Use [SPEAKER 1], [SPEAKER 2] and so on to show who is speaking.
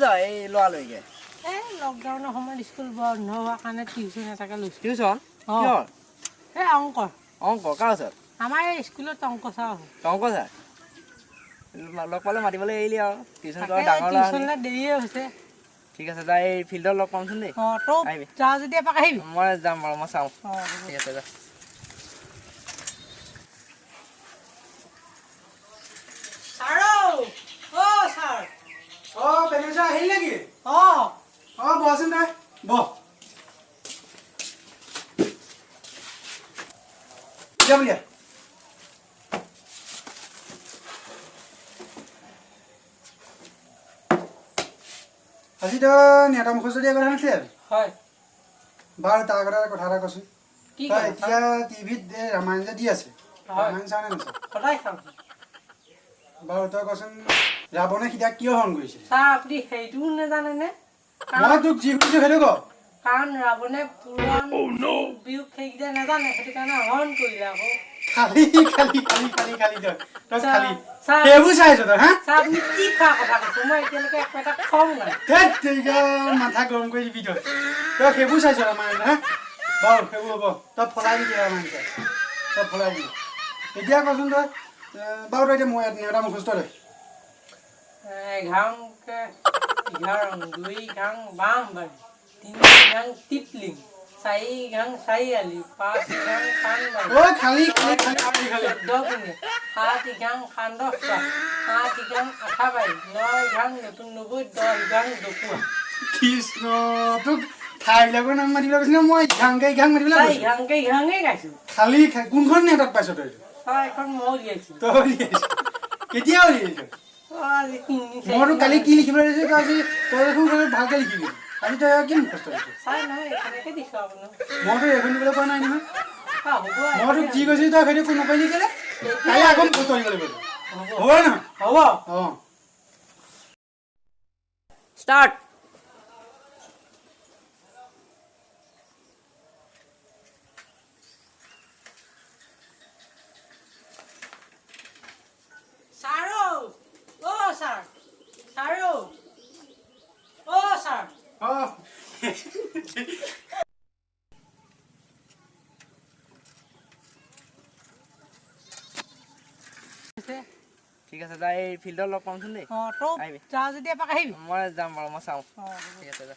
[SPEAKER 1] যা এই লোৱা লৈকে
[SPEAKER 2] এই লকডাউনৰ সময়ত স্কুল বন্ধ হোৱাৰ কাৰণে টিউচন এটাকে লৈছোঁ
[SPEAKER 1] টিউচন
[SPEAKER 2] অঁ
[SPEAKER 1] কিহৰ
[SPEAKER 2] এই অংক
[SPEAKER 1] কাৰ ওচৰত
[SPEAKER 2] আমাৰ এই স্কুলত অংক ছাৰ
[SPEAKER 1] টংক ছাৰ লগ পালে মাতিবলৈ এৰিলি আৰু টিউচন কৰা
[SPEAKER 2] তাকে
[SPEAKER 1] ডাঙৰ ল'ৰা
[SPEAKER 2] টিউচনলৈ দেৰিয়ে হৈছে
[SPEAKER 1] ঠিক আছে যা এই ফিল্ডত লগ পামচোন দেই
[SPEAKER 2] অঁ তই
[SPEAKER 1] আহিবি
[SPEAKER 2] যা যদি এপাক আহিবি
[SPEAKER 1] মই যাম বাৰু মই চাওঁ
[SPEAKER 2] অঁ
[SPEAKER 1] ঠিক আছে যা
[SPEAKER 2] ছাৰ অ' ছাৰ
[SPEAKER 3] বেমেজা আহিল নেকি
[SPEAKER 2] অঁ
[SPEAKER 3] বহচোন তই বহ বুলিয়া আজি তই নেতা মুখস্থ দিয়া কথা নাছিলে
[SPEAKER 2] হয়
[SPEAKER 3] বাৰু তাৰ কথা এটা কচোন
[SPEAKER 2] কি
[SPEAKER 3] তই এতিয়া টিভিত ৰামায়ণ যে দি আছে ৰামায়ণ চাওঁ নে নাচাওঁ
[SPEAKER 2] সদায় চাওঁ
[SPEAKER 3] বাৰু তই কচোন ৰাৱণে সীতাক কিয় হৰণ কৰিছিল
[SPEAKER 2] ছাৰ আপুনি সেইটোও নাজানেনে
[SPEAKER 3] মই তোক যি সুধিছো সেইটো ক
[SPEAKER 2] কাৰণ ৰাৱণে পুৰাণ বিয়োগ সেইকেইটা নাজানে সেইটো কাৰণে হৰণ কৰিলে আকৌ
[SPEAKER 3] খালি খালি খালি খালি খালি তই খালি
[SPEAKER 2] ছাৰ
[SPEAKER 3] সেইবোৰ চাইছ তই হা
[SPEAKER 2] ছাৰ আপুনি কি খোৱা কথা কৈছে মই এতিয়ালৈকে একো এটা খোৱাও নাই
[SPEAKER 3] ধেৎ তেৰিকা মাথা গৰম কৰি দিবি তই সেইবোৰ চাইছ ৰামায়ণ হা বাৰু সেইবোৰ হ'ব তই ফলাই দিবি ৰামায়ণ চাই তই ফলাই দিবি এতিয়া কচোন তই বাৰু তই এতিয়া মই নেতা মুখস্থ দে
[SPEAKER 2] 11 2 বাম বাৰী 3 টিপলিং 4 চাৰিআলি 5 পাণবাৰী
[SPEAKER 3] ঐ খালি খালি খালি খালি খালি
[SPEAKER 2] 14 7 খান্দহা 8 আঠাবাৰী 9 নতুন নগৈ 10 ডকুৱা
[SPEAKER 3] কৃষ্ণ তোক ঠাইবিলাকৰ নাম মাতিবলৈ কৈছিলে মই ইঘাং মাতিবলৈ কৈছোঁ
[SPEAKER 2] ইঘাঙেই গাইছোঁ
[SPEAKER 3] খালি কোনখন নেতাত পাইছ তই
[SPEAKER 2] ছাৰ এখন মই উলিয়াইছোঁ
[SPEAKER 3] তই উলিয়াইছ কেতিয়া উলিয়াইছ
[SPEAKER 2] আজি 3
[SPEAKER 3] মইতো কালি কি লিখিবলৈ দিছোঁ তই আজি তই দেখোন ভালকৈ লিখিবি আজি তই কি মুখস্থ দিছ
[SPEAKER 2] ছাৰ নহয় এখনকে দিছোঁ আপোনাক
[SPEAKER 3] মইতো এইখন দিবলৈ কোৱা নাই নহয়
[SPEAKER 2] হ'ব
[SPEAKER 3] মই তোক যি কৈছোঁ তই সেইটো কোনো নকৰিলি কেলে কালি আকৌ মুখস্থ দিব লাগিব হ'ব নহয়
[SPEAKER 2] হ'ব
[SPEAKER 3] অঁ
[SPEAKER 1] ষ্টাৰ্ট
[SPEAKER 2] ছাৰ ছাৰ ছাৰ
[SPEAKER 3] অঁ
[SPEAKER 1] ঠিক আছে যা এই ফিল্ডত লগ পামচোন দেই
[SPEAKER 2] অঁ তই
[SPEAKER 1] আহিবি
[SPEAKER 2] যা যদি এপাক আহিবি
[SPEAKER 1] মই যাম বাৰু মই চাওঁ
[SPEAKER 2] অঁ
[SPEAKER 1] ঠিক আছে যা